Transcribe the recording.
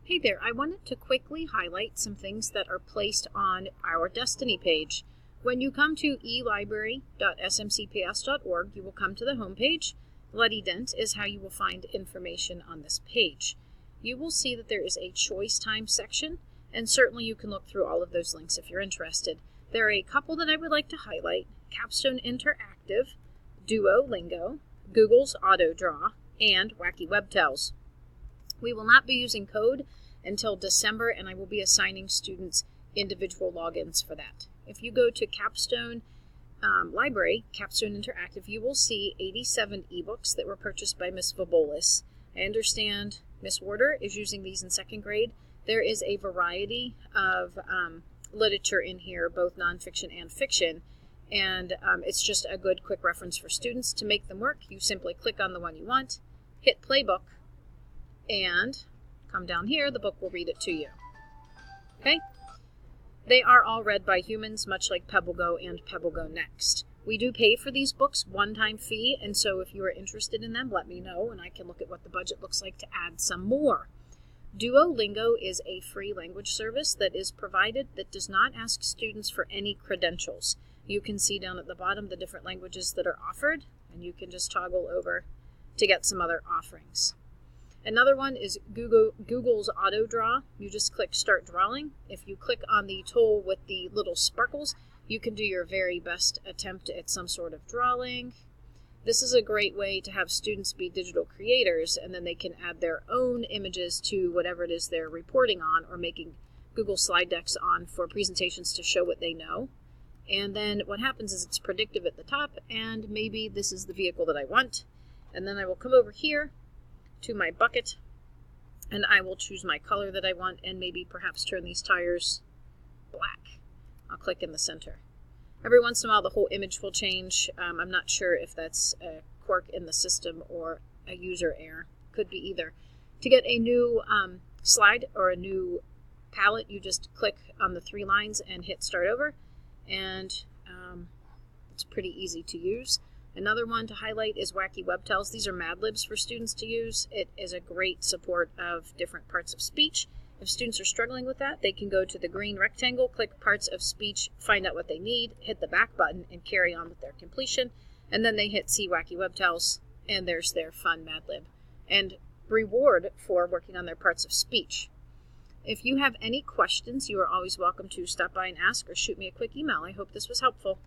Hey there, I wanted to quickly highlight some things that are placed on our Destiny page. When you come to elibrary.smcps.org, you will come to the home page. Bloody Dent is how you will find information on this page. You will see that there is a choice time section, and certainly you can look through all of those links if you're interested. There are a couple that I would like to highlight: Capstone Interactive, Duolingo, Google's Auto Draw, and Wacky Web Tales. We will not be using code until December, and I will be assigning students individual logins for that. If you go to Capstone Library, Capstone Interactive, you will see 87 ebooks that were purchased by Miss Vabolis. I understand Miss Warder is using these in second grade. There is a variety of literature in here, both nonfiction and fiction, and it's just a good quick reference for students. To make them work, you simply click on the one you want, hit Playbook, and come down here, the book will read it to you. Okay? They are all read by humans, much like PebbleGo and PebbleGo Next. We do pay for these books, one-time fee, and so if you are interested in them, let me know, and I can look at what the budget looks like to add some more. Duolingo is a free language service that is provided that does not ask students for any credentials. You can see down at the bottom the different languages that are offered, and you can just toggle over to get some other offerings. Another one is Google's Auto Draw. You just click Start Drawing. If you click on the tool with the little sparkles, you can do your very best attempt at some sort of drawing. This is a great way to have students be digital creators, and then they can add their own images to whatever it is they're reporting on or making Google slide decks on for presentations to show what they know. And then what happens is it's predictive at the top, and maybe this is the vehicle that I want. And then I will come over here to my bucket, and I will choose my color that I want, and maybe perhaps turn these tires black. I'll click in the center. Every once in a while the whole image will change. I'm not sure if that's a quirk in the system or a user error. Could be either. To get a new slide or a new palette, you just click on the three lines and hit Start Over, and it's pretty easy to use. Another one to highlight is Wacky Web Tales. These are Mad Libs for students to use. It is a great support of different parts of speech. If students are struggling with that, they can go to the green rectangle, click Parts of Speech, find out what they need, hit the back button, and carry on with their completion. And then they hit See Wacky Web Tales, and there's their fun Mad Lib and reward for working on their parts of speech. If you have any questions, you are always welcome to stop by and ask or shoot me a quick email. I hope this was helpful.